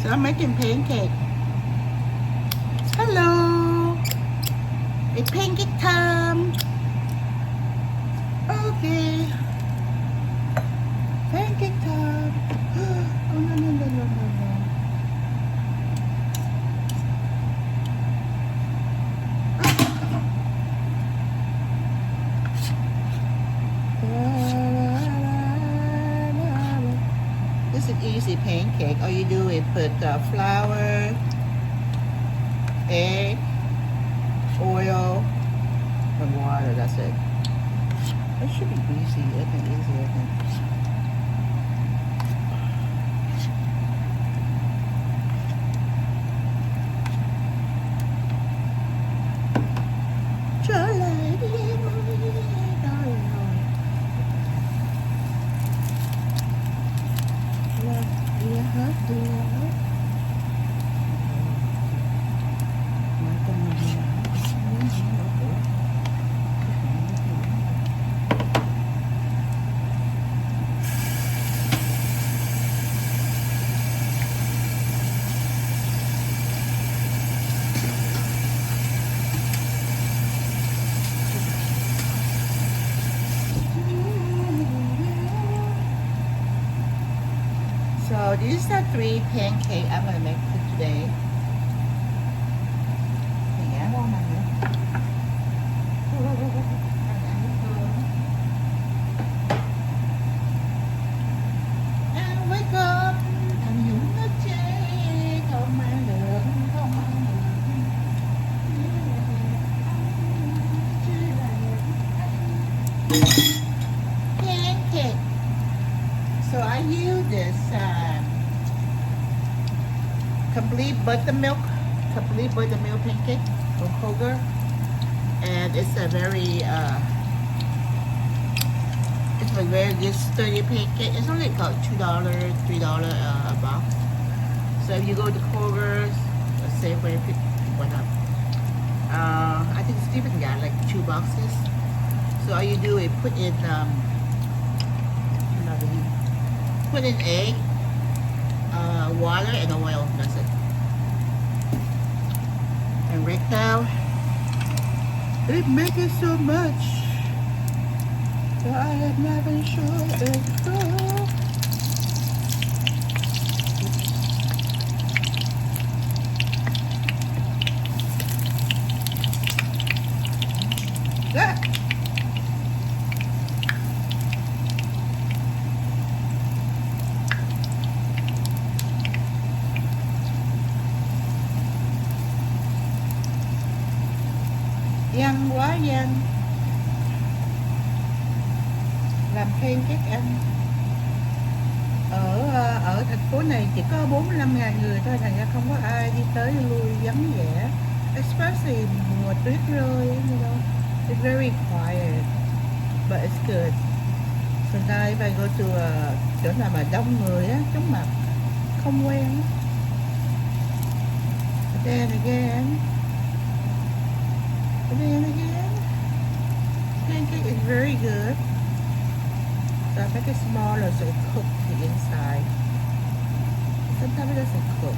So I'm making pancake. Hello, it's pancake time. Okay, pancake time. Oh no no no no no no. This is easy pancake. All you do is put flour, egg, oil, and water. That's it. It should be easy. I think easy. I think. So these are 3 pancakes I'm gonna make for today. Wake up, anh Dũng nó chê, không mang được, không mang được. Pancake. So I use this Complete Buttermilk Pancake from Kroger, and it's a very good sturdy pancake. It's only about $2, $3 a box. So if you go to Kroger's, Safeway, pick one up. I think Stephen got like 2 boxes. So all you do is put in egg, water, and oil. That's it. And right now, it makes it so much that I have never shown it before. Yeah. Ăn quá gian. Làm pancake ăn. Ở thành phố này chỉ có 45.000 người thôi, thành ra không có ai đi tới đi lui, vắng vẻ. Especially mùa tuyết rơi, you know. It's very quiet, but it's good. So now if I go to chỗ nào mà đông người á, chóng mặt, không quen. But then again, pancake is very good. So I make it smaller so it cooks the inside. Sometimes it doesn't cook.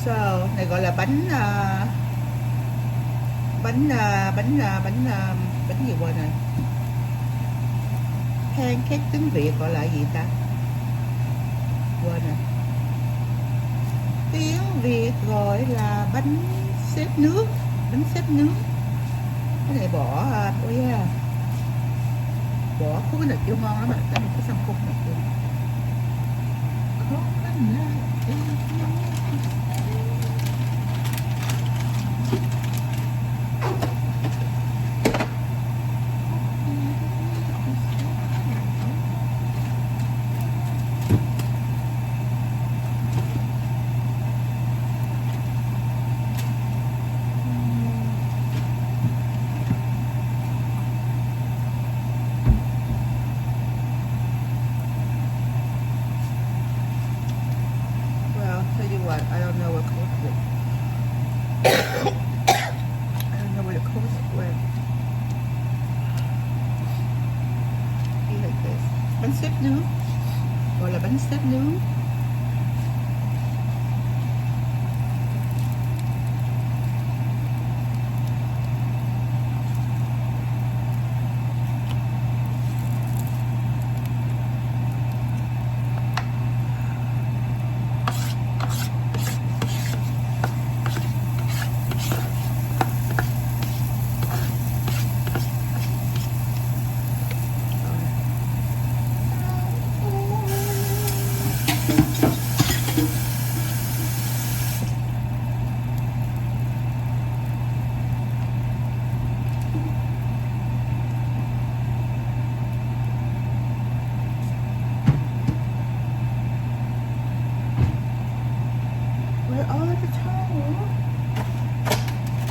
So, này gọi là bánh gì quên rồi. Pancake tiếng Việt gọi là gì ta? Quên rồi. Việt gọi là bánh xếp nước, bánh xếp nước. Cái này bỏ oh yeah, bỏ coconut vô ngon lắm ạ. Cái này có xăm coconut vô. Coconut. Tell you what, I don't know what goes with. I don't know what it goes with. Be like this. Bánh xếp nướng, gọi là bánh xếp nướng. Where are the towels?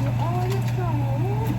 Where are the towels?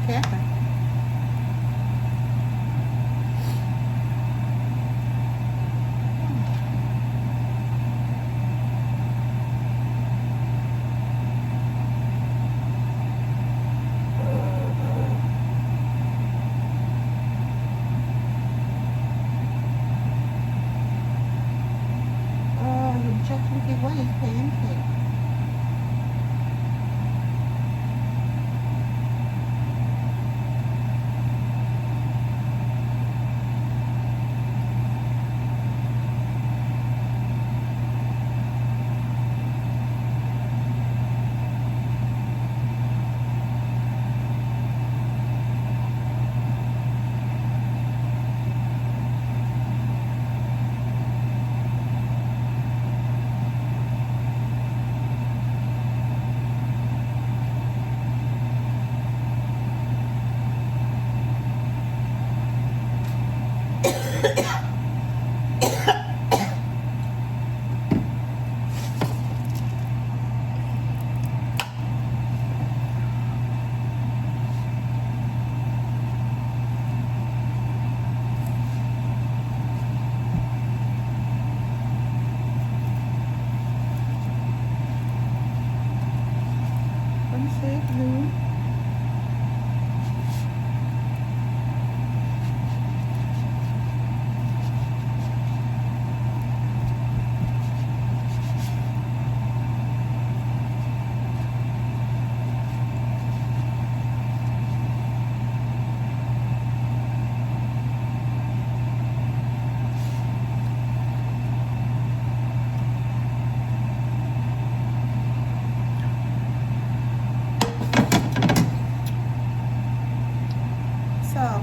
Khác à? Dùng cho không kia quá vậy pancake.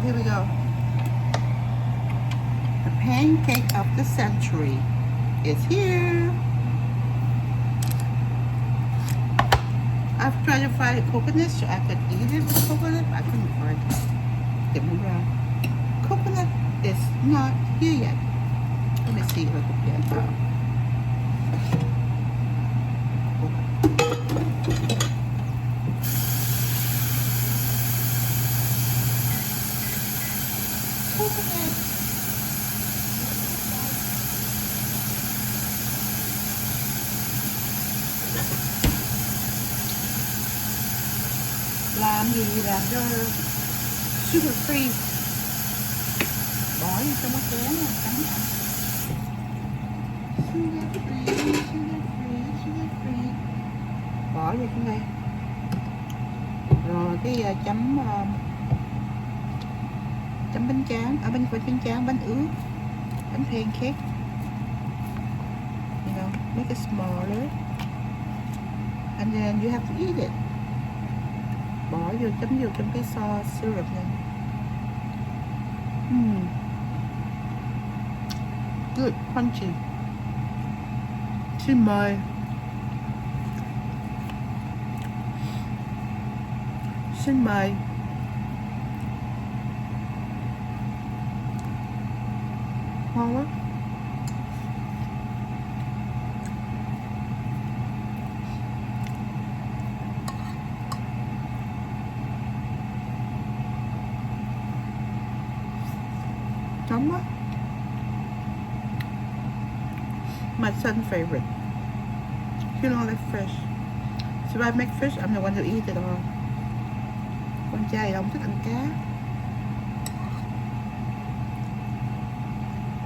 Here we go. The pancake of the century is here. I've tried to find a coconut so I could eat it with coconut, but I couldn't find it. Get me wrong. Coconut is not here yet. Let me see if I can get it. Coconut. Làm gì làm cho sugar free, bỏ vô trong cái chén này cắn ăn. Sugar free, sugar free, sugar free, bỏ vô trong đây. Rồi cái chấm bánh tráng, ở bánh tráng, bánh ướt, bánh pancake. You know, make it smaller, and then you have to eat it. Bỏ vô chấm vô trong cái sauce syrup này. Good, crunchy. Xin mời. Xin mời. Ngon quá. Nóng quá. My son's favorite. He don't like fish. So if I make fish, I'm the one who eats it all. Con trai không thích ăn cá.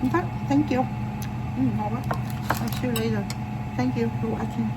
Okay, thank you. Ngon quá. I'll see you later. Thank you for watching.